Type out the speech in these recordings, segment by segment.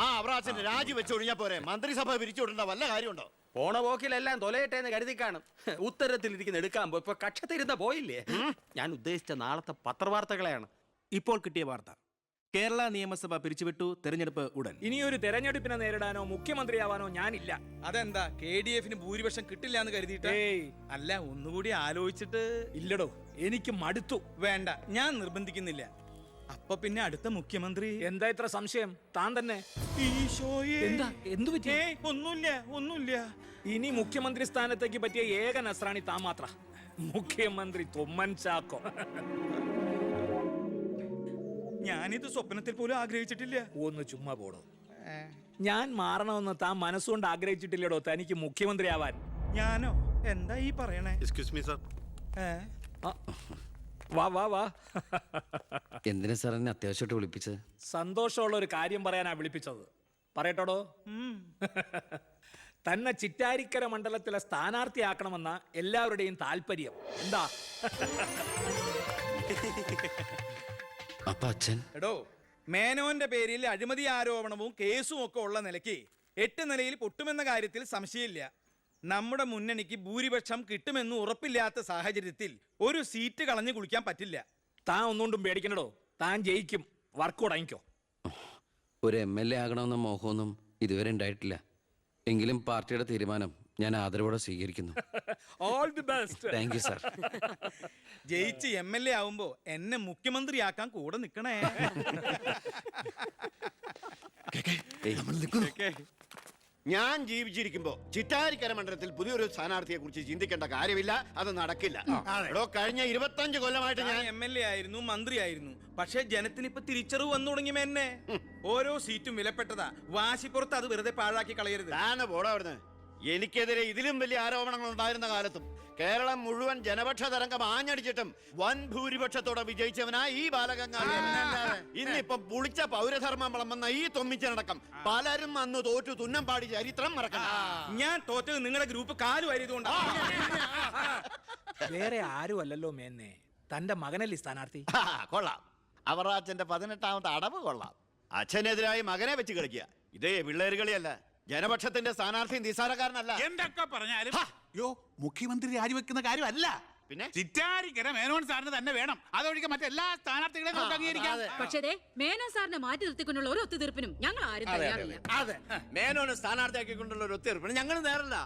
അവറാച്ചന്റെ രാജി വെച്ചൊഴിഞ്ഞാ പോരെ? മന്ത്രിസഭ പിരിച്ചുവിടേണ്ട വല്ല കാര്യമുണ്ടോ? പോണ പോക്കിലെല്ലാം തൊലയട്ടെ എന്ന് കരുതി കാണും. ഉത്തരത്തിലിരിക്കുന്ന എടുക്കാൻ പോയി ഇപ്പൊ കക്ഷത്തിരുന്ന പോയില്ലേ? ഞാൻ ഉദ്ദേശിച്ച നാളത്തെ പത്രവാർത്തകളെയാണ്. ഇപ്പോൾ കിട്ടിയ വാർത്ത, കേരള നിയമസഭ പിരിച്ചുവിട്ടു, തെരഞ്ഞെടുപ്പ് ഉടൻ. ഇനിയൊരു തെരഞ്ഞെടുപ്പിനെ നേരിടാനോ മുഖ്യമന്ത്രിയാവാനോ ഞാനില്ല. അതെന്താ? KDF-ന് ഭൂരിപക്ഷം കിട്ടില്ല എന്ന് കരുതിയിട്ട്? അല്ല, ഒന്നുകൂടി ആലോചിച്ചിട്ട്. ഇല്ലടോ, എനിക്ക് മടുത്തു. വേണ്ട, ഞാൻ നിർബന്ധിക്കുന്നില്ല. അപ്പൊ പിന്നെ അടുത്ത മുഖ്യമന്ത്രി? എന്താ ഇത്ര സംശയം? താൻ തന്നെ. എന്താ? എന്തു പറ്റി? ഒന്നുമില്ല. ഇനി മുഖ്യമന്ത്രി സ്ഥാനത്തേക്ക് പറ്റിയ ഏക നസ്രാണി താൻ മാത്ര. മുഖ്യമന്ത്രി തൊമ്മൻ ചാക്കോ. ഞാനിത് സ്വപ്നത്തിൽ പോലും ആഗ്രഹിച്ചിട്ടില്ല. ഒന്ന് ചുമ്മാ പോടോ. ഞാൻ മാറണമെന്ന് താൻ മനസ്സുകൊണ്ട് ആഗ്രഹിച്ചിട്ടില്ലടോ തനിക്ക് മുഖ്യമന്ത്രി ആവാൻ. ഞാനോ? എന്താ ഈ പറയണേ? Excuse me sir. വാ. എന്തിനാ സാർ എന്നെ അത്യാവശ്യമായിട്ട് വിളിപ്പിച്ചത്? സന്തോഷമുള്ള ഒരു കാര്യം പറയാനാ വിളിപ്പിച്ചത്. പറയട്ടോടോ. തന്നെ ചിറ്റാരിക്കര മണ്ഡലത്തിലെ സ്ഥാനാർത്ഥിയാക്കണമെന്ന എല്ലാവരുടെയും താല്പര്യം. എന്താ? അപ്പൊ അച്ഛൻ? എടോ, മേനോന്റെ പേരിൽ അഴിമതി ആരോപണവും കേസും ഒക്കെ ഉള്ള നിലയ്ക്ക് 8 നിലയിൽ പൊട്ടുമെന്ന കാര്യത്തിൽ സംശയമില്ല. നമ്മുടെ മുന്നണിക്ക് ഭൂരിപക്ഷം കിട്ടുമെന്ന് ഉറപ്പില്ലാത്ത സാഹചര്യത്തിൽ ഒരു സീറ്റ് കളഞ്ഞു കുളിക്കാൻ പറ്റില്ല. താൻ ഒന്നുകൊണ്ടും പേടിക്കണടോ, താൻ ജയിക്കും. വർക്ക് തുടങ്ങിക്കോ. ഒരു MLA ആകണമെന്ന മോഹമൊന്നും ഇതുവരെ ഉണ്ടായിട്ടില്ല. എങ്കിലും പാർട്ടിയുടെ തീരുമാനം ഞാൻ ആദരവോടെ സ്വീകരിക്കുന്നു. All the best. Thank you sir. ജയിച്ച് MLA ആവുമ്പോ എന്നെ മുഖ്യമന്ത്രിയാക്കാൻ കൂടെ നിൽക്കണേ. ഞാൻ ജീവിച്ചിരിക്കുമ്പോ ചിറ്റാരിക്കര മണ്ഡലത്തിൽ പുതിയൊരു സ്ഥാനാർത്ഥിയെ കുറിച്ച് ചിന്തിക്കേണ്ട കാര്യമില്ല. അത് നടക്കില്ല. കഴിഞ്ഞ 25 കൊല്ലമായിട്ട് ഞാൻ MLA ആയിരുന്നു, മന്ത്രിയായിരുന്നു. പക്ഷെ ജനത്തിന് ഇപ്പൊ തിരിച്ചറിവ് വന്നു തുടങ്ങി. എന്നെ ഓരോ സീറ്റും വിലപ്പെട്ടതാ. വാശിപ്പുറത്ത് അത് വെറുതെ പാഴാക്കി കളയരുത്. പോടാ അവിടുന്ന്. എനിക്കെതിരെ ഇതിലും വലിയ ആരോപണങ്ങൾ ഉണ്ടായിരുന്ന കാലത്തും കേരളം മുഴുവൻ ജനപക്ഷ തരംഗം ആഞ്ഞടിച്ചിട്ടും വൻ ഭൂരിപക്ഷത്തോടെ വിജയിച്ചവനായി ഈ ബാലഗംഗാധരൻ. ഇന്നിപ്പം പുളിച്ച പൗരധർമ്മം വിളമ്പുന്ന ഈ തൊമ്മിച്ചടക്കം പലരും അന്ന് തോറ്റു തുന്നം പാടി ചരിത്രം മറക്കണം. ഞാൻ തോറ്റത് നിങ്ങളുടെ ഗ്രൂപ്പ് കാലുവായതുകൊണ്ടാണ്. വേറെ ആരും അല്ലല്ലോ മേന്നെ, തന്റെ മകനല്ലേ സ്ഥാനാർത്ഥി. കൊള്ളാം. അവറാച്ചന്റെ 18ാമത്തെ അടവ് കൊള്ളാം. അച്ഛനെതിരായി മകനെ വെച്ച് കളിക്കുക. ഇതേ പിള്ളേര് കളിയല്ല. ജനപക്ഷത്തിന്റെ സ്ഥാനാർത്ഥി നിസാരക്കാരനല്ല. എന്തൊക്കെ പറഞ്ഞാലും മുഖ്യമന്ത്രി രാജിവെക്കുന്ന കാര്യമല്ല. പിന്നെ ചിറ്റാരിക്കര മേനോൻ സാറിന് തന്നെ വേണം. അതൊഴികെ മറ്റെല്ലാ സ്ഥാനാർത്ഥികളെയും നമുക്ക് അംഗീകരിക്കാം. പക്ഷേ മേനോൻ സാറിനെ മാറ്റി നിർത്തിക്കൊണ്ടുള്ള ഒരു ഒത്തുതീർപ്പിനും ഞങ്ങൾ ആരും തയ്യാറില്ല. അതെ, മേനോനെ സ്ഥാനാർത്ഥിയാക്കിക്കൊണ്ടുള്ള ഒരു ഒത്തുതീർപ്പിന് ഞങ്ങൾ നേരല്ല.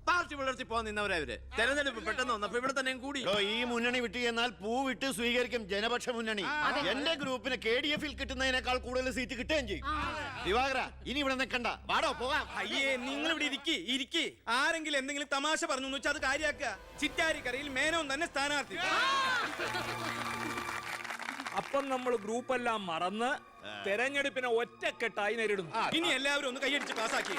പാർട്ടി വളർത്തി പോകാൻ നിന്നവരവര്. തെരഞ്ഞെടുപ്പ് പെട്ടെന്ന് വന്നപ്പോ ഇവിടെ തന്നെ കൂടി. ഈ മുന്നണി വിട്ട് എന്നാൽ പൂ വിട്ട് സ്വീകരിക്കും ജനപക്ഷ മുന്നണി. എന്റെ ഗ്രൂപ്പിന് KDF-ൽ കിട്ടുന്നതിനേക്കാൾ കൂടുതൽ സീറ്റ് കിട്ടുകയും ചെയ്യും. ദിവാകര, ഇനി ഇവിടെ നിൽക്കണ്ട, വാടോ പോകാം. അയ്യേ, നിങ്ങൾ ഇവിടെ ഇരിക്കി. ആരെങ്കിലും എന്തെങ്കിലും തമാശ പറഞ്ഞു വെച്ചാൽ അത് കാര്യാക്കുക. ചിറ്റാരിക്കരയിൽ മേനോൻ തന്നെ സ്ഥാനാർത്ഥി. അപ്പം നമ്മൾ ഗ്രൂപ്പെല്ലാം മറന്ന് തെരഞ്ഞെടുപ്പിനെ ഒറ്റക്കെട്ടായി നേരിടുന്നു. ഇനി എല്ലാവരും ഒന്ന് കൈയടിച്ച് പാസാക്കി.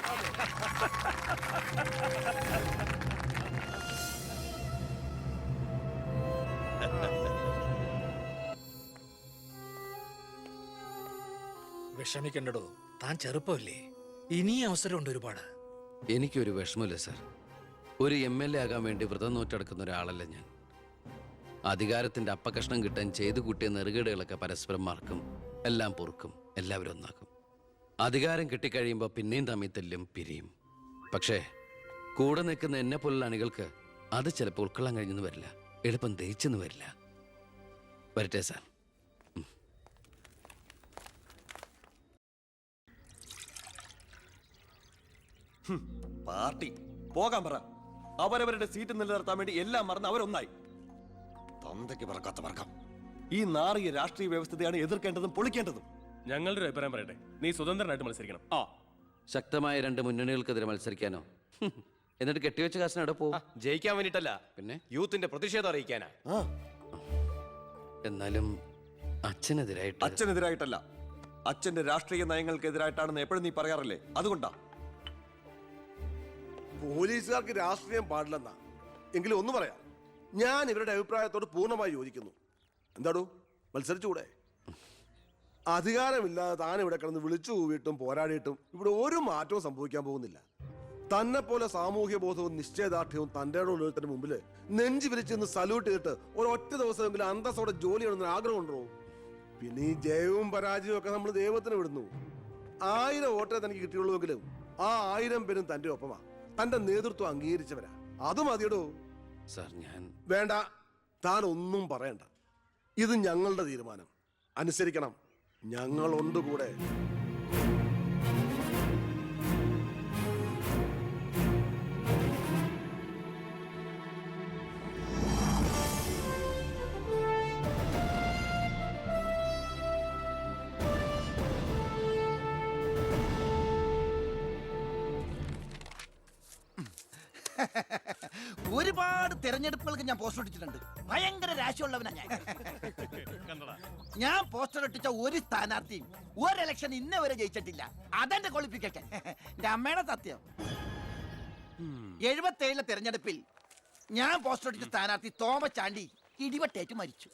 വിഷമിക്കണ്ടോ, താൻ ചെറുപ്പമല്ലേ, ഇനി അവസരമുണ്ട് ഒരുപാട്. എനിക്കൊരു വിഷമമില്ല സാർ. ഒരു MLA ആകാൻ വേണ്ടി വ്രതം നോറ്റെടുക്കുന്ന ഒരാളല്ല ഞാൻ. അധികാരത്തിന്റെ അപ്പകഷ്ണം കിട്ടാൻ ചെയ്തു കൂട്ടിയ നെറുകേടുകളൊക്കെ പരസ്പരം മറക്കും, എല്ലാം പൊറുക്കും, എല്ലാവരും ഒന്നാക്കും. അധികാരം കിട്ടിക്കഴിയുമ്പോൾ പിന്നെയും തമ്മിൽ തെല്ലും പിരിയും. പക്ഷേ കൂടെ നിൽക്കുന്ന എന്നെ പോലുള്ള അണികൾക്ക് അത് ചിലപ്പോൾ ഉൾക്കൊള്ളാൻ കഴിഞ്ഞെന്ന് വരില്ല, എളുപ്പം ദഹിച്ചെന്ന് വരില്ല. വരട്ടെ സാർ. പാർട്ടി പോകാൻ പറ. അവരവരുടെ സീറ്റ് നിലനിർത്താൻ വേണ്ടി എല്ലാം മറന്ന് അവരൊന്നായി. തന്തയ്ക്ക് പറക്കാത്ത വർക്കം. ഈ നാറിയ രാഷ്ട്രീയ വ്യവസ്ഥയാണ് എതിർക്കേണ്ടതും പൊളിക്കേണ്ടതും. ഞങ്ങളുടെ ഒരു അഭിപ്രായം പറയട്ടെ, നീ സ്വതന്ത്രനായിട്ട് മത്സരിക്കണം. ശക്തമായ 2 മുന്നണികൾക്കെതിരെ മത്സരിക്കാനോ? എന്നിട്ട് കെട്ടിവെച്ച കാശിന് എവിടെ പോകും? ജയിക്കാൻ വേണ്ടിട്ടല്ല, പിന്നെ യൂത്തിന്റെ പ്രതിഷേധം അറിയിക്കാനാ. എന്നാലും അച്ഛനെതിരായിട്ടല്ല, അച്ഛന്റെ രാഷ്ട്രീയ നയങ്ങൾക്കെതിരായിട്ടാണെന്ന് എപ്പോഴും നീ പറയാറില്ലേ, അതുകൊണ്ടാ. പോലീസുകാർക്ക് രാഷ്ട്രീയം പാടില്ലെന്നാ. എങ്കിലും ഒന്ന് പറയാം, ഞാൻ ഇവരുടെ അഭിപ്രായത്തോട് പൂർണ്ണമായി യോജിക്കുന്നു. എന്താടോ, മത്സരിച്ചുകൂടെ? അധികാരമില്ലാതെ താൻ ഇവിടെ കിടന്ന് വിളിച്ചു കൂവിയിട്ടും പോരാടിയിട്ടും ഇവിടെ ഒരു മാറ്റവും സംഭവിക്കാൻ പോകുന്നില്ല. തന്നെ പോലെ സാമൂഹ്യ ബോധവും നിശ്ചയദാർഢ്യവും തന്റെ ഉള്ളതിന് മുമ്പിൽ നെഞ്ചു വിരിച്ചെന്ന് സല്യൂട്ട് ചെയ്തിട്ട് ഒരൊറ്റ ദിവസമെങ്കിലും അന്തസ്സോടെ ജോലി ചെയ്യണമെന്ന് ആഗ്രഹം ഉണ്ടോ? പിന്നെ ഈ ജയവും പരാജയവും ഒക്കെ നമ്മൾ ദൈവത്തിന് വിടുന്നു. 1000 വോട്ടേ തനിക്ക് കിട്ടിയുള്ളൂവെങ്കിലും ആ 1000 പേരും തന്റെ ഒപ്പമാ. തന്റെ നേതൃത്വം അംഗീകരിച്ചവരാ. അത് മതിയടോ. സാർ ഞാൻ വേണ്ട, താൻ ഒന്നും പറയണ്ട. ഇത് ഞങ്ങളുടെ തീരുമാനം. അനുസരിക്കണം. ഞങ്ങളുണ്ട് കൂടെ. ഒരുപാട് തെരഞ്ഞെടുപ്പുകൾക്ക് ഞാൻ പോസ്റ്റർ ഒട്ടിച്ചിട്ടുണ്ട്. ഭയങ്കര രാശിയുള്ളവനാ ഞാൻ. ഞാൻ പോസ്റ്റർ ഒട്ടിച്ച ഒരു സ്ഥാനാർത്ഥിയും ഒരു ഇലക്ഷൻ ഇന്നേ വരെ ജയിച്ചിട്ടില്ല. അതെന്റെ ക്വാളിഫിക്കേഷൻ. എന്റെ അമ്മയുടെ സത്യം. 77 തെരഞ്ഞെടുപ്പിൽ ഞാൻ പോസ്റ്റർ ഒട്ടിച്ച സ്ഥാനാർത്ഥി തോമസ് ചാണ്ടി ഇടിവട്ടേറ്റ് മരിച്ചു.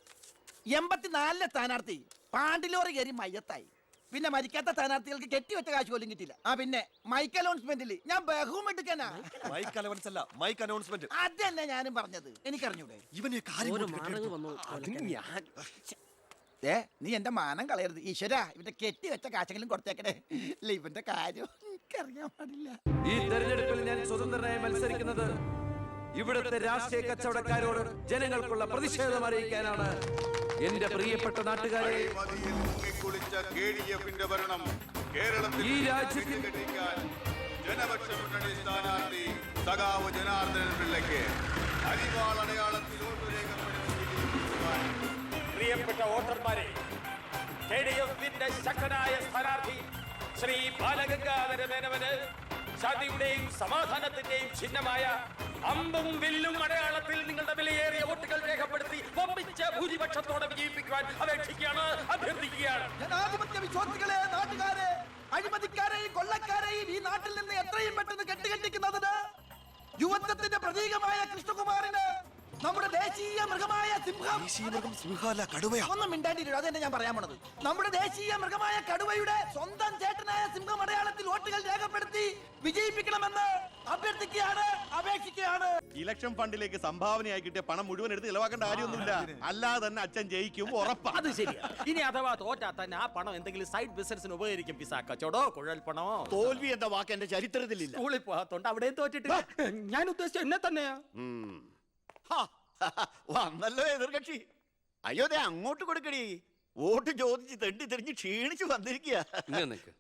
84 സ്ഥാനാർത്ഥി പാണ്ടിലോറി കയറി മയ്യത്തായി. പിന്നെ മരിക്കാത്ത സ്ഥാനാർത്ഥികൾക്ക് കെട്ടിവെച്ച കാശ് പോലും കിട്ടില്ല. പിന്നെ മൈക്ക് അനൗൺസ്മെന്റിൽ ഞാൻ ബഹുമെടുക്കാനാ. മൈക്ക് അലവൻസ് അല്ല, മൈക്ക് അനൗൺസ്മെന്റ്. അതന്നെ ഞാനും പറഞ്ഞത്. എനിക്കറിഞ്ഞൂടെ? ഇവനെ നീ എന്റെ മാനം കളയരുത് ഈശ്വര. ഇവന്റെ കെട്ടിവെച്ച കാശെങ്കിലും കൊടുത്തേക്കണേ. ഇല്ല, ഇവന്റെ കാര്യം എനിക്കറിയാൻ പാടില്ല. ഈ തെരഞ്ഞെടുപ്പിൽ ഞാൻ സ്വതന്ത്രനായി മത്സരിക്കുന്നത് ഇവിടുത്തെ രാഷ്ട്രീയ കച്ചവടക്കാരോട് ജനങ്ങൾക്കുള്ള പ്രതിഷേധം അറിയിക്കാനാണ്. എന്റെ പ്രിയപ്പെട്ട നാട്ടുകാരെ, ഈ രാജ്യത്തിൽ ജനപക്ഷ മുന്നണി സ്ഥാനാർത്ഥി സഖാവ് ജനാർദ്ദനൻ പിള്ളയ്ക്ക് അരിവാൾ അടയാളത്തിൽ വോട്ട് രേഖപ്പെടുത്തുവാൻ പ്രിയപ്പെട്ട വോട്ടർമാരെ, KDF-ന്റെ ശക്തനായ സ്ഥാനാർത്ഥി ശ്രീ ബാലഗംഗാധര മേനോന് ശാന്തിയുടെയും സമാധാനത്തിന്റെയും ചിഹ്നമായ അമ്പും വില്ലും അടയാളത്തിൽ നിങ്ങളുടെ വിലയേറിയ വോട്ടുകൾ രേഖപ്പെടുത്തി വമ്പിച്ച ഭൂരിപക്ഷത്തോടെ വിജയിപ്പിക്കുവാൻ അപേക്ഷിക്കുകയാണ്, അഭ്യർത്ഥിക്കുകയാണ്. ജനാധിപത്യ വിശ്വാസികളെ, നാട്ടുകാരെ, അഴിമതിക്കാരെയും കൊള്ളക്കാരെയും ഈ നാട്ടിൽ നിന്ന് എത്രയും പെട്ടെന്ന് കെട്ടുകെട്ടിക്കുന്നതിന് യുവത്വത്തിന്റെ പ്രതീകമായ കൃഷ്ണകുമാറിന് നമ്മുടെ ദേശീയ മൃഗമായ സിംഹം, ഒന്നും മിണ്ടാണ്ടിരിക്കും, അതെന്നെ ഞാൻ പറയാൻ പോണത്. നമ്മുടെ ദേശീയ മൃഗമായ കടുവയുടെ സ്വന്തം ചേട്ടനായ സിംഹം അടയാളത്തിൽ വോട്ടുകൾ രേഖപ്പെടുത്തി വിജയിപ്പിക്കണമെന്ന് അഭ്യർത്ഥിക്കുകയാണ്, അപേക്ഷിക്കുകയാണ്. ഇലക്ഷൻ ഫണ്ടിലേക്ക് സംഭാവനയായി കിട്ടിയ പണം മുഴുവൻ എടുത്ത് ഇളവാക്കേണ്ട കാര്യമൊന്നുമില്ല. അല്ലാതെ തന്നെ അച്ഛൻ ജയിക്കും, ഉറപ്പാ. അത് ശരിയാ. ഇനി അഥവാ തോറ്റാ തന്നെ ആ പണം എന്തെങ്കിലും സൈഡ് ബിസിനസിന് ഉപകരിക്കും. പിസാ കച്ചവടോ കുഴൽപ്പണമോ. തോൽവി എന്ന വാക്ക് എന്റെ ചരിത്രത്തിലില്ല. സ്കൂളിൽ പോകാത്തോണ്ട് അവിടെയും തോറ്റിട്ടില്ല. ഞാൻ ഉദ്ദേശിച്ച എന്നെ തന്നെയാ. വന്നല്ലോ എതിർകക്ഷി. അയ്യോ, ദേ അങ്ങോട്ട് കൊടുക്കടി. വോട്ട് ചോദിച്ച് തെണ്ടി തെറിഞ്ഞ് ക്ഷീണിച്ചു വന്നിരിക്കുക.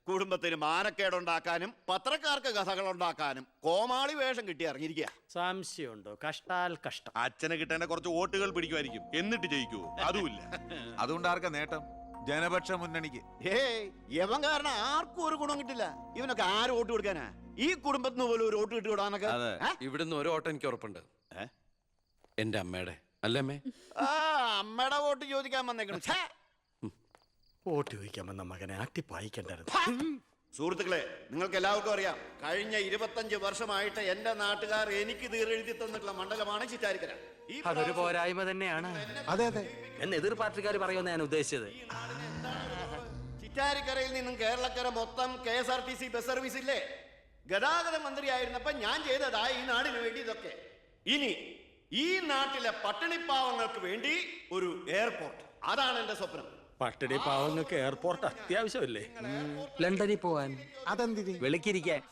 കുടുംബത്തിന് മാനക്കേടുണ്ടാക്കാനും പത്രക്കാർക്ക് കഥകൾ ഉണ്ടാക്കാനും കോമാളി വേഷം കിട്ടി ഇറങ്ങിയിരിക്കുക. സംശയമുണ്ടോ? കഷ്ടാൽ കഷ്ടം. അച്ഛനെ കിട്ടേണ്ട കുറച്ച് വോട്ടുകൾ പിടിക്കുമായിരിക്കും, എന്നിട്ട് ജയിക്കൂ. അതുമില്ല. അതുകൊണ്ട് ആർക്കാ നേട്ടം? ജനപക്ഷ മുന്നണിക്ക്. യവൻ കാരണം ആർക്കും ഒരു ഗുണം കിട്ടില്ല. ഇവനൊക്കെ ആര് വോട്ട് കൊടുക്കാനാ? ഈ കുടുംബത്തിന് പോലും ഒരു വോട്ട് കിട്ടിവിടാനൊക്കെ. ഇവിടുന്ന് ഒരു വോട്ട് എനിക്ക് ഉറപ്പുണ്ട്. എന്റെ അമ്മയുടെ അല്ലമ്മേ. അമ്മയുടെ വോട്ട് ചോദിക്കാൻ വന്നേക്കണം. വോട്ട് ചോദിക്കാൻ വന്ന മകനെ ആട്ടിപ്പായിക്കണ്ടായിരുന്നു. സുഹൃത്തുക്കളെ, നിങ്ങൾക്ക് എല്ലാവർക്കും അറിയാം, കഴിഞ്ഞ 25 വർഷമായിട്ട് എന്റെ നാട്ടുകാർ എനിക്ക് തീരെഴുതി തന്നിട്ടുള്ള മണ്ഡലമാണ് ചിറ്റാരിക്കര. അതൊരു പോരായ്മ തന്നെയാണ്. അതെ അതെ, എന്ന് എതിർ പാർട്ടിക്കാർ പറയുമെന്ന് ഞാൻ ഉദ്ദേശിച്ചത്. ചിറ്റാരിക്കരയിൽ നിന്നും കേരളക്കര മൊത്തം KSRTC ബസ് സർവീസ് ഇല്ലേ? ഗതാഗത മന്ത്രിയായിരുന്നപ്പോ ഞാൻ ചെയ്തതാ ഈ നാടിന് വേണ്ടി ഇതൊക്കെ. ഇനി ഈ നാട്ടിലെ പട്ടിണിപ്പാവങ്ങൾക്ക് വേണ്ടി ഒരു എയർപോർട്ട്, അതാണ് എന്റെ സ്വപ്നം. പട്ടിണി പാവങ്ങൾക്ക് എയർപോർട്ട് അത്യാവശ്യമല്ലേ? ലണ്ടനിൽ പോവാൻ, അതെന്തിന്? വെളുക്കിരിക്കാൻ.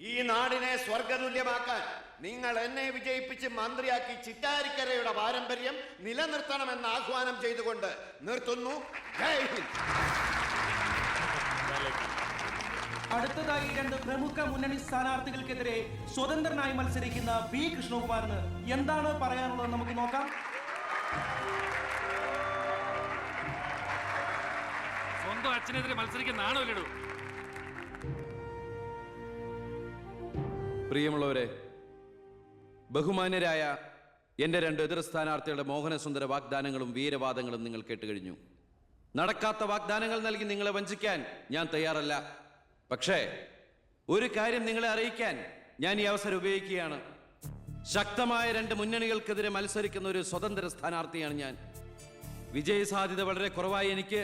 ഈ നാടിനെ സ്വർഗതുല്യമാക്കാൻ നിങ്ങൾ എന്നെ വിജയിപ്പിച്ച് മന്ത്രിയാക്കി ചിറ്റാരിക്കരയുടെ പാരമ്പര്യം നിലനിർത്തണമെന്ന് ആഹ്വാനം ചെയ്തുകൊണ്ട് നിർത്തുന്നു. ജയ് ഹിന്ദ്. അടുത്തതായി 2 പ്രമുഖ മുന്നണി സ്ഥാനാർത്ഥികൾക്കെതിരെ സ്വതന്ത്രനായി മത്സരിക്കുന്ന ബി കൃഷ്ണകുമാറിന് എന്താണ് പറയാനുള്ളത് നമുക്ക് നോക്കാം. സ്വന്തം അച്ഛനെതിരെ മത്സരിക്കുന്നതാണോ ഇല്ലടോ? പ്രിയമുള്ളവരെ, ബഹുമാന്യരായ എന്റെ 2 എതിർ സ്ഥാനാർത്ഥികളുടെ മോഹനസുന്ദര വാഗ്ദാനങ്ങളും വീരവാദങ്ങളും നിങ്ങൾ കേട്ടുകഴിഞ്ഞു. നടക്കാത്ത വാഗ്ദാനങ്ങൾ നൽകി നിങ്ങളെ വഞ്ചിക്കാൻ ഞാൻ തയ്യാറല്ല. പക്ഷേ ഒരു കാര്യം നിങ്ങളെ അറിയിക്കാൻ ഞാൻ ഈ അവസരം ഉപയോഗിക്കുകയാണ്. ശക്തമായ 2 മുന്നണികൾക്കെതിരെ മത്സരിക്കുന്ന ഒരു സ്വതന്ത്ര സ്ഥാനാർത്ഥിയാണ് ഞാൻ. വിജയസാധ്യത വളരെ കുറവായി എനിക്ക്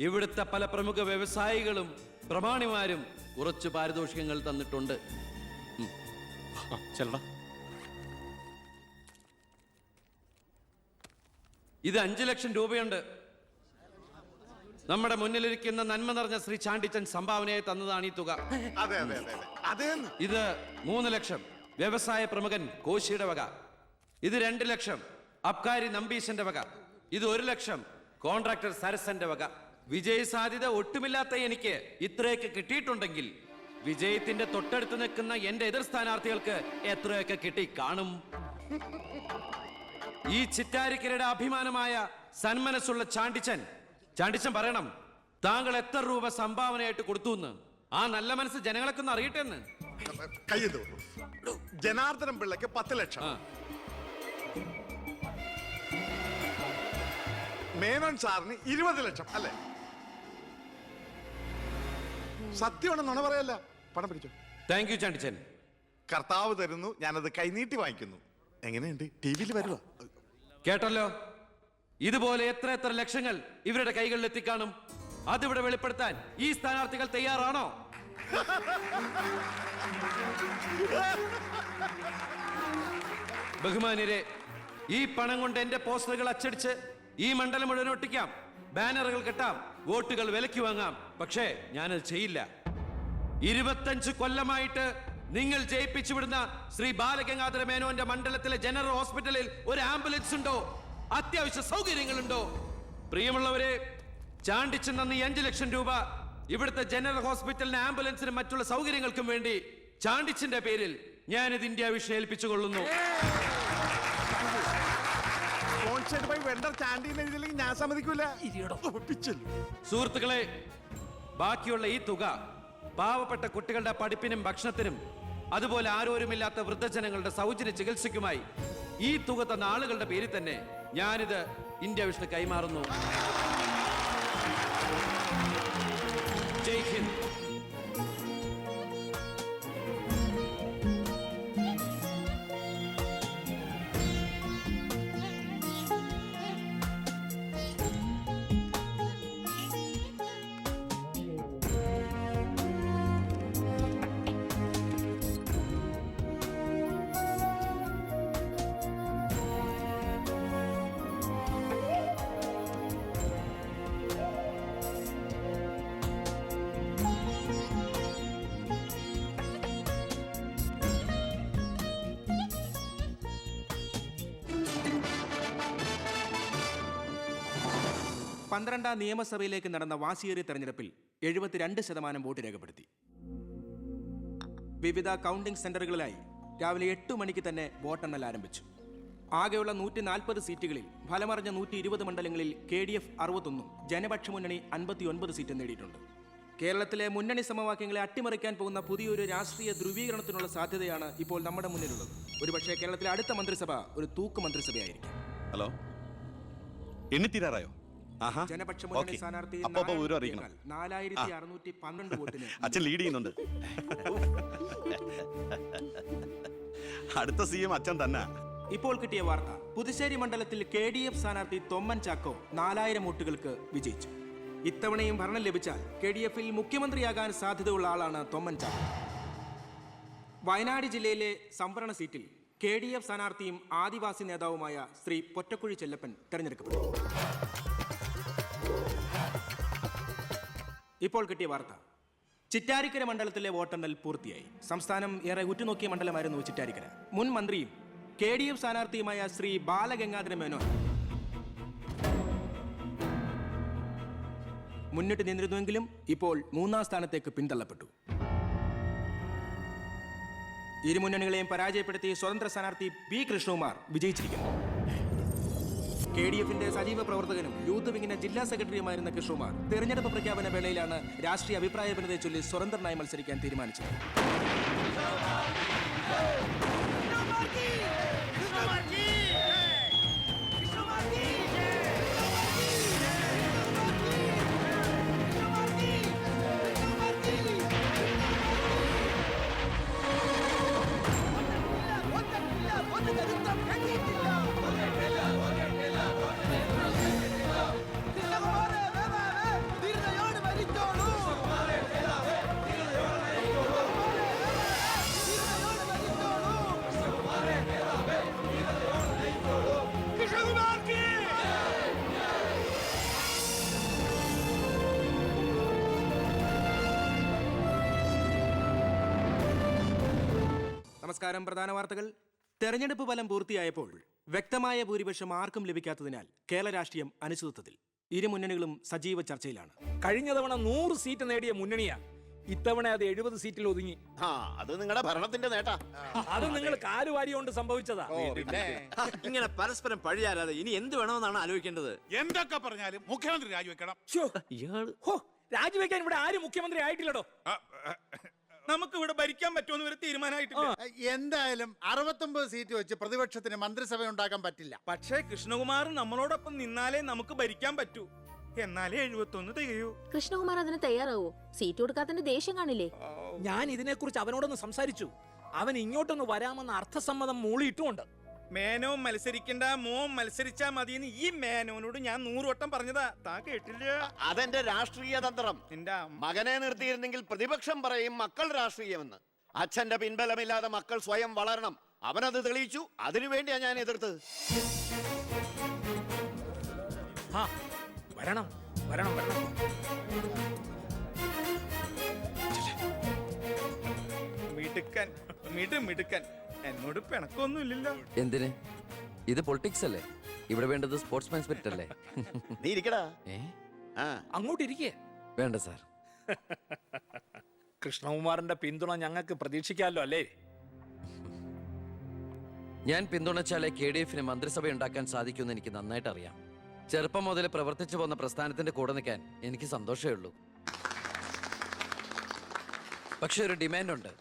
ഇവിടുത്തെ പല പ്രമുഖ വ്യവസായികളും പ്രമാണിമാരും കുറച്ച് പാരിതോഷികങ്ങൾ തന്നിട്ടുണ്ട്. ഇത് 5 ലക്ഷം രൂപയുണ്ട്. നമ്മുടെ മുന്നിലിരിക്കുന്ന നന്മ നിറഞ്ഞ ശ്രീ ചാണ്ടിച്ചൻ സംഭാവനയായി തന്നതാണ് ഈ തുക. അതെ അതെ അതെ അതെ ഇത് 3 ലക്ഷം വ്യവസായ പ്രമുഖൻ കോശിയുടെ വക. ഇത് 2 ലക്ഷം അബ്കാരി നമ്പീശന്റെ വക. ഇത് 1 ലക്ഷം കോൺട്രാക്ടർ സരസന്റെ വക. വിജയ സാധ്യത ഒട്ടുമില്ലാത്ത എനിക്ക് ഇത്രയൊക്കെ കിട്ടിയിട്ടുണ്ടെങ്കിൽ വിജയത്തിന്റെ തൊട്ടടുത്ത് നിൽക്കുന്ന എന്റെ എതിർ സ്ഥാനാർത്ഥികൾക്ക് എത്രയൊക്കെ കിട്ടി കാണും. ഈ ചിറ്റാരിക്കരയുടെ അഭിമാനമായ സന്മനസ്സുള്ള ചാണ്ടിച്ചൻ പറയണം, താങ്കൾ എത്ര രൂപ സംഭാവനയായിട്ട് കൊടുത്തു എന്ന്. ആ നല്ല മനസ്സ് ജനങ്ങളൊക്കെ ഒന്ന് അറിയട്ടെ എന്ന്. കയ്യിൽ ജനാർദ്ദനം പിള്ളക്ക് 10 ലക്ഷം, മേനോൻ സാറിന് 20 ലക്ഷം അല്ലേ? സത്യമാണ്, നുണ പറയല്ല. പണം പിടിച്ചോ. Thank you Chandichan. കർത്താവ് തരുന്നു, ഞാനത് കൈനീട്ടി വാങ്ങിക്കുന്നു. എങ്ങനെയുണ്ട്? ടിവിയിൽ വരുക കേട്ടല്ലോ. ഇതുപോലെ എത്ര ലക്ഷങ്ങൾ ഇവരുടെ കൈകളിൽ എത്തിക്കാണും. അതിവിടെ വെളിപ്പെടുത്താൻ ഈ സ്ഥാനാർത്ഥികൾ തയ്യാറാണോ? ബഹുമാന്യരെ, ഈ പണം കൊണ്ട് എന്റെ പോസ്റ്ററുകൾ അച്ചടിച്ച് ഈ മണ്ഡലം മുഴുവൻ ഒട്ടിക്കാം, ബാനറുകൾ കെട്ടാം, വോട്ടുകൾ വിലയ്ക്ക് വാങ്ങാം. പക്ഷേ ഞാനത് ചെയ്യില്ല. 25 കൊല്ലമായിട്ട് നിങ്ങൾ ജയിപ്പിച്ചു വിടുന്ന ശ്രീ ബാലഗംഗാധര മേനോന്റെ മണ്ഡലത്തിലെ ജനറൽ ഹോസ്പിറ്റലിൽ ഒരു ആംബുലൻസ് ഉണ്ടോ? അത്യാവശ്യ സൗകര്യങ്ങളുണ്ടോ? പ്രിയമുള്ളവരെ, ചാണ്ടിച്ചൻ നന്ദി 5 ലക്ഷം രൂപ ഇവിടുത്തെ ജനറൽ ഹോസ്പിറ്റലിന് ആംബുലൻസിനും മറ്റുള്ള സൗകര്യങ്ങൾക്കും വേണ്ടി ചാണ്ടിച്ചന്റെ പേരിൽ ഞാനിത് ഇന്ത്യ വിഷൻ ഏൽപ്പിച്ചുകൊള്ളുന്നു. ഞാൻ സമ്മതിക്കൂല. സുഹൃത്തുക്കളെ, ബാക്കിയുള്ള ഈ തുക പാവപ്പെട്ട കുട്ടികളുടെ പഠിപ്പിനും ഭക്ഷണത്തിനും അതുപോലെ ആരോരുമില്ലാത്ത വൃദ്ധജനങ്ങളുടെ സൗജന്യ ചികിത്സയ്ക്കുമായി ഈ തുക തന്ന ആളുകളുടെ പേരിൽ തന്നെ ഞാനിത് ഇന്ത്യ വിഷന് കൈമാറുന്നു. ജയ് ഹിന്ദ്. പന്ത്രണ്ടാം നിയമസഭയിലേക്ക് നടന്ന വാശിയേറിയ തെരഞ്ഞെടുപ്പിൽ 72% വോട്ട് രേഖപ്പെടുത്തി. വിവിധ കൗണ്ടിംഗ് സെന്ററുകളിലായി രാവിലെ 8 മണിക്ക് തന്നെ വോട്ടെണ്ണൽ ആരംഭിച്ചു. ആകെയുള്ള 140 സീറ്റുകളിൽ ഫലമറിഞ്ഞ 120 മണ്ഡലങ്ങളിൽ KDF 61, ജനപക്ഷ മുന്നണി 59 സീറ്റ് നേടിയിട്ടുണ്ട്. കേരളത്തിലെ മുന്നണി സമവാക്യങ്ങളെ അട്ടിമറിക്കാൻ പോകുന്ന പുതിയൊരു രാഷ്ട്രീയ ധ്രുവീകരണത്തിനുള്ള സാധ്യതയാണ് ഇപ്പോൾ നമ്മുടെ മുന്നിലുള്ളത്. ഒരുപക്ഷെ കേരളത്തിലെ അടുത്ത മന്ത്രിസഭ ഒരു തൂക്ക് മന്ത്രിസഭയായിരിക്കും. ഹലോ, എണ്ണിത്തീരാറായോ? ജനപക്ഷ മുന്നണി സ്ഥാനാർത്ഥി 4612 വോട്ടിന് അച്ഛൻ ലീഡ് ചെയ്യുന്നുണ്ട്. അടുത്ത CM അച്ഛൻ തന്നെ. ഇപ്പോൾ കിട്ടിയ വാർത്ത, പുതുശ്ശേരി മണ്ഡലത്തിൽ KDF സ്ഥാനാർത്ഥി തൊമ്മൻ ചാക്കോ 4000 വോട്ടുകൾക്ക് വിജയിച്ചു. ഇത്തവണയും ഭരണം ലഭിച്ചാൽ KDF-ൽ മുഖ്യമന്ത്രിയാകാൻ സാധ്യതയുള്ള ആളാണ് തൊമ്മൻ ചാക്കോ. വയനാട് ജില്ലയിലെ സംവരണ സീറ്റിൽ KDF സ്ഥാനാർത്ഥിയും ആദിവാസി നേതാവുമായ ശ്രീ പൊറ്റക്കുഴി ചെല്ലപ്പൻ തെരഞ്ഞെടുക്കപ്പെട്ടു. ഇപ്പോൾ കിട്ടിയ വാർത്ത, ചിറ്റാരിക്കര മണ്ഡലത്തിലെ വോട്ടെണ്ണൽ പൂർത്തിയായി. സംസ്ഥാനം ഏറെ ഉറ്റുനോക്കിയ മണ്ഡലമായിരുന്നു ചിറ്റാരിക്കര. മുൻ മന്ത്രിയും KDF സ്ഥാനാർത്ഥിയുമായ ശ്രീ ബാലഗംഗാധര മേനോൻ മുന്നിട്ട് നിന്നിരുന്നുവെങ്കിലും ഇപ്പോൾ 3ാം സ്ഥാനത്തേക്ക് പിന്തള്ളപ്പെട്ടു. ഇരു മുന്നണികളെയും പരാജയപ്പെടുത്തി സ്വതന്ത്ര സ്ഥാനാർത്ഥി P. കൃഷ്ണകുമാർ വിജയിച്ചിരിക്കുന്നു. KDF-ന്റെ സജീവ പ്രവർത്തകനും യൂത്ത് വിങ്ങിന്റെ ജില്ലാ സെക്രട്ടറിയുമായിരുന്ന കൃഷ്ണകുമാർ തെരഞ്ഞെടുപ്പ് പ്രഖ്യാപന വേളയിലാണ് രാഷ്ട്രീയ അഭിപ്രായ ഭിന്നതയെ ചൊല്ലി സ്വതന്ത്രനായി മത്സരിക്കാൻ തീരുമാനിച്ചത്. നമസ്കാരം. പ്രധാന വാർത്തകൾ. തെരഞ്ഞെടുപ്പ് ഫലം പൂർത്തിയായപ്പോൾ വ്യക്തമായ ഭൂരിപക്ഷം ആർക്കും ലഭിക്കാത്തതിനാൽ കേരള രാഷ്ട്രീയം അനിശ്ചിതത്വത്തിൽ. ഇരു മുന്നണികളും സജീവ ചർച്ചയിലാണ്. കഴിഞ്ഞ തവണ 100 സീറ്റ് നേടിയ മുന്നണിയാ, ഇത്തവണ അത് 70 സീറ്റിൽ ഒതുങ്ങി. അത് നിങ്ങളുടെ ഭരണത്തിന്റെ നേട്ടാ. അത് നിങ്ങൾ കാലുവാരി കൊണ്ട് സംഭവിച്ചതാ. ഇങ്ങനെ പരസ്പരം പഴിയാരാതെ ഇനി എന്ത് വേണമെന്നാണ് ആലോചിക്കേണ്ടത്. എന്തൊക്കെ പറഞ്ഞാലും മുഖ്യമന്ത്രി രാജിവെക്കണം. രാജിവെക്കാൻ ഇവിടെ ആരും മുഖ്യമന്ത്രി ആയിട്ടില്ലടോ. നമുക്ക് ഇവിടെ ഭരിക്കാൻ പറ്റുമെന്ന് ഒരു തീരുമാനമായിട്ടില്ല. എന്തായാലും 69 സീറ്റ് വെച്ച് പ്രതിപക്ഷത്തിന് മന്ത്രിസഭ ഉണ്ടാക്കാൻ പറ്റില്ല. പക്ഷേ കൃഷ്ണകുമാർ നമ്മളോടൊപ്പം നിന്നാലേ നമുക്ക് ഭരിക്കാൻ പറ്റൂ. എന്നാലേ 71 തികയൂ. കൃഷ്ണകുമാർ അതിന് തയ്യാറാവോ? സീറ്റ് കൊടുക്കാത്തതിന്റെ ദേഷ്യം കാണില്ലേ? ഞാൻ ഇതിനെക്കുറിച്ച് അവനോടൊന്ന് സംസാരിച്ചു. അവൻ ഇങ്ങോട്ടൊന്ന് വരാമെന്ന അർത്ഥസമ്മതം മൂളിയിട്ടുമുണ്ട്. മേനോൻ മത്സരിക്കണ്ട, മോൻ മത്സരിച്ചാ മതിയെന്ന് ഈ മേനോനോട് ഞാൻ 100 വട്ടം പറഞ്ഞതാ. താ കേട്ടില്ല. അതെന്റെ രാഷ്ട്രീയ തന്ത്രം. നിന്റെ മകനെ നിർത്തിയിരുന്നെങ്കിൽ പ്രതിപക്ഷം പറയും മക്കൾ രാഷ്ട്രീയമെന്ന്. അച്ഛന്റെ പിൻബലമില്ലാതെ മക്കൾ സ്വയം വളരണം. അവനത് തെളിയിച്ചു. അതിനുവേണ്ടിയാ ഞാൻ എതിർത്തത്. വരണം വരണം വരണം. മിടുക്കൻ മിടുക്കൻ. എന്നോട് പിണക്കൊന്നുമില്ലല്ലോ. എന്തിന്? ഇത് പൊളിറ്റിക്സ് അല്ലേ? ഇവിടെ വേണ്ടത് സ്പോർട്സ്മാൻ സ്പിരിറ്റ് അല്ലേ? നീ ഇരിക്കടാ. അങ്ങോട്ട് ഇരിക്കേ. വേണ്ട സാർ. കൃഷ്ണകുമാറിന്റെ പിന്തുണ ഞങ്ങൾക്ക് പ്രതീക്ഷിക്കാമല്ലോ അല്ലേ? ഞാൻ പിന്തുണച്ചാലേ KDF-ന് മന്ത്രിസഭ ഉണ്ടാക്കാൻ സാധിക്കുമെന്ന് എനിക്ക് നന്നായിട്ട് അറിയാം. ചെറുപ്പം മുതൽ പ്രവർത്തിച്ചു പോന്ന പ്രസ്ഥാനത്തിന്റെ കൂടെ നിൽക്കാൻ എനിക്ക് സന്തോഷമേ ഉള്ളൂ. പക്ഷെ ഒരു ഡിമാൻഡ് ഉണ്ട്.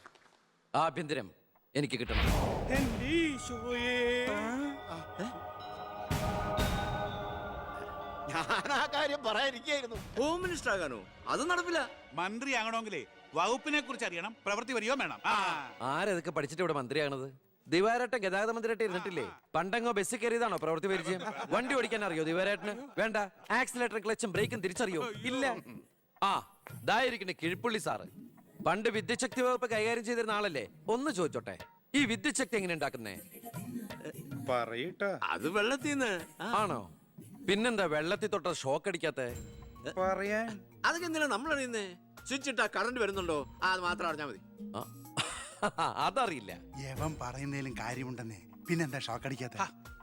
ആഭ്യന്തരം എനിക്ക് കിട്ടണം. ഞാൻ ആ കാര്യം പറയാനിരിക്കായിരുന്നു. Home minister ആകാനോ? അത് നടപ്പില്ല. മന്ത്രി ആകണമെങ്കിലേ വകുപ്പിനെ കുറിച്ച് അറിയണം, പ്രവൃത്തി വരികയോ വേണം. ആരതൊക്കെ പഠിച്ചിട്ട് ഇവിടെ മന്ത്രിയാണത്? ദിവാരേട്ടൻ ഗതാഗത മന്ത്രിയായിട്ട് ഇരുന്നിട്ടില്ലേ? പണ്ടങ്ങോ ബസ്സിൽ കയറിയതാണോ പ്രവൃത്തി പരിചയം? വണ്ടി ഓടിക്കാൻ അറിയോ ദിവാരേട്ടന്? വേണ്ട. ആക്സിലേറ്റർ ക്ലച്ചും ബ്രേക്കും തിരിച്ചറിയോ? ഇല്ല. ദായിരിക്കണേ കിഴിപ്പുള്ളി സാറ്. പണ്ട് വിദ്യുച്ഛക്തി വകുപ്പ് കൈകാര്യം ചെയ്തിരുന്ന ആളല്ലേ? ഒന്ന് ചോദിച്ചോട്ടെ, ഈ വിദ്യുച്ഛക്തി എങ്ങനെ ഉണ്ടാക്കുന്നേ? അത് വെള്ളത്തിന്ന് ആണോ? പിന്നെന്താ വെള്ളത്തിൽ തൊട്ട ഷോക്ക് അടിക്കാത്ത? അതൊക്കെ എന്തിനാ നമ്മൾ അറിയുന്നേ? സ്വിച്ച് ഇട്ടാ കറണ്ട് വരുന്നുണ്ടോ? അത് മാത്രം അറിഞ്ഞാ മതി. അതറിയില്ല. യവൻ പറയുന്നതിലും കാര്യമുണ്ടെന്നേ. പിന്നെന്താ ഷോക്ക് അടിക്കാത്ത?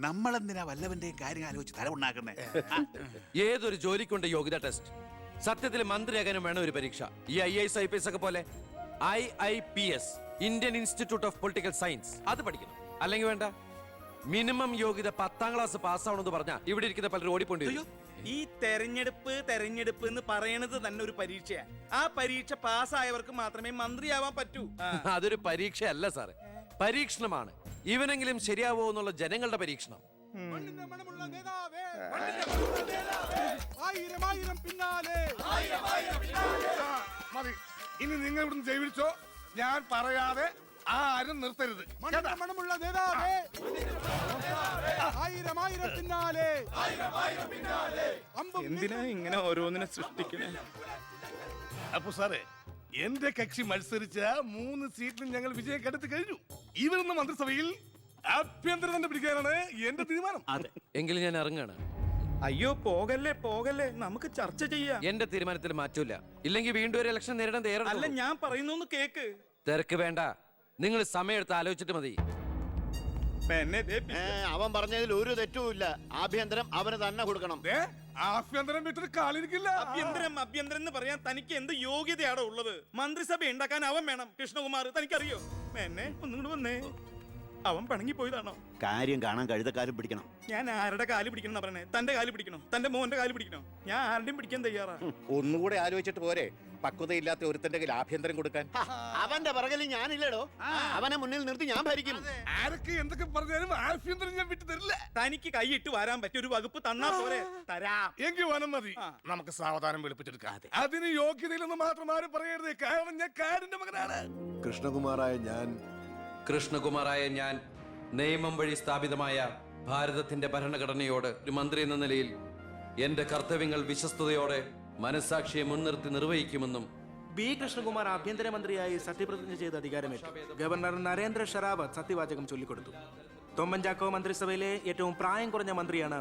നമ്മളെന്തിനാ വല്ലവന്റെ കാര്യം ആലോചിച്ച് തല ഉണ്ടാക്കുന്നേ? ഏതൊരു ജോലിക്കുണ്ട് യോഗ്യത ടെസ്റ്റ്. സത്യത്തിൽ മന്ത്രിയാകാനും വേണം ഒരു പരീക്ഷ. ഈ IAS IPS ഒക്കെ പോലെ IIPS, Indian institute of political science, അത് പഠിക്കണം. അല്ലെങ്കിൽ വേണ്ട. മിനിമം യോഗ്യത 10ാം ക്ലാസ് പാസ്സാവണമെന്ന് പറഞ്ഞാ ഇവിടെ ഇരിക്കുന്ന പലരും ഓടിപ്പോണ്ടി വരും. ഈ തെരഞ്ഞെടുപ്പ് എന്ന് പറയണത് തന്നെ ഒരു പരീക്ഷയാ. ആ പരീക്ഷ പാസ്സായവർക്ക് മാത്രമേ മന്ത്രിയാവാൻ പറ്റൂ. അതൊരു പരീക്ഷയല്ല സാറേ, പരീക്ഷണമാണ്. ഇവനെങ്കിലും ശരിയാവോ എന്നുള്ള ജനങ്ങളുടെ പരീക്ഷണം. മതി. ഇനി നിങ്ങൾ ഇവിടുന്ന് ജൈവിച്ചോ. ഞാൻ പറയാതെ ആരും നിർത്തരുത്. മണമുള്ള നേതാവേ, ആയിരം ആയിരം പിന്നാലെ. എന്തിനാ ഇങ്ങനെ ഓരോന്നിനെ സൃഷ്ടിക്കണേ? അപ്പൊ സാറേ, എന്റെ കക്ഷി മത്സരിച്ച 3 സീറ്റിലും ഞങ്ങൾ വിജയം കണ്ടെത്തി കഴിഞ്ഞു. ഇവരുന്ന മന്ത്രിസഭയിൽ ആഭ്യന്തരം തന്നെ പിടിക്കാനാണ് എന്റെ തീരുമാനം. എങ്കിലും ഞാൻ ഇറങ്ങാണ്. അയ്യോ പോകല്ലേ, നമുക്ക് ചർച്ച ചെയ്യാം. എന്റെ തീരുമാനത്തിൽ മാറ്റൂല. ഇല്ലെങ്കിൽ വീണ്ടും ഒരു ഇലക്ഷൻ നേരിടാൻ അല്ല, തയ്യാറല്ല. ഞാൻ പറയുന്നു കേക്ക്. തിരക്ക് വേണ്ട. നിങ്ങൾ സമയമെടുത്ത് ആലോചിച്ചിട്ട് മതി. അവൻ പറഞ്ഞതിൽ ഒരു തെറ്റുമില്ല. ആഭ്യന്തരം അവന് തന്നെ കൊടുക്കണം. ആഭ്യന്തരം വിട്ടിട്ട് കാലിരിക്കില്ല. അഭ്യന്തരം എന്ന് പറയാൻ തനിക്ക് എന്ത് യോഗ്യതയാണോ ഉള്ളത്? മന്ത്രിസഭ ഉണ്ടാക്കാൻ അവൻ വേണം. കൃഷ്ണകുമാർ തനിക്കറിയോ? എന്നെ ഒന്നുകൂടെ വന്നേ. അവൻ പിണങ്ങി പോയതാണോ? കാര്യം കാണാൻ കഴുതക്കാരും പിടിക്കണം. ഞാൻ ആരുടെ കാല് പിടിക്കണം പറഞ്ഞേ? തന്റെ കാല് പിടിക്കണോ? തന്റെ മോന്റെ കാല് പിടിക്കണോ? ഞാൻ ആരുടെയും പിടിക്കാൻ തയ്യാറാ. ഒന്നുകൂടെ ആലോചിച്ചിട്ട് പോരെ പക്വതയില്ലാത്ത ഒരുത്തന്റെ കയ്യിൽ ആഭ്യന്തരം കൊടുക്കാൻ. അവന്റെ പിറകിൽ ഞാനില്ലടോ. അവനെ മുന്നിൽ നിർത്തി ഞാൻ ഭരിക്കും. ആരൊക്കെ എന്തൊക്കെ പറഞ്ഞാലും ആഭ്യന്തരം ഞാൻ വിട്ടു തരില്ല. തനിക്ക് കൈയിട്ട് വരാൻ പറ്റിയ ഒരു വകുപ്പ് തന്നാ പോരെ? തരാം. എങ്കിൽ വനം മതി. നമുക്ക് സാവധാനം വെളുപ്പിച്ചെടുക്കാം. അതിന് യോഗ്യതയിലൊന്നും മാത്രം ആരും പറയരുത്. കാരണം ഞാൻ കാടിന്റെ മകനാണ്. കൃഷ്ണകുമാറായ ഞാൻ നിയമം വഴി സ്ഥാപിതമായ ഭാരതത്തിന്റെ ഭരണഘടനയോട് ഒരു മന്ത്രി എന്ന നിലയിൽ എന്റെ കർത്തവ്യങ്ങൾ വിശ്വസ്തയോടെ മനസാക്ഷിയെ മുൻനിർത്തി നിർവഹിക്കുമെന്നും B. കൃഷ്ണകുമാർ ആഭ്യന്തരമന്ത്രിയായി സത്യപ്രതിജ്ഞ ചെയ്ത് അധികാരമേറ്റു. ഗവർണർ നരേന്ദ്ര ഷെറാവത്ത് സത്യവാചകം ചൊല്ലിക്കൊടുത്തു. തൊമ്മൻ ചാക്കോ മന്ത്രിസഭയിലെ ഏറ്റവും പ്രായം കുറഞ്ഞ മന്ത്രിയാണ്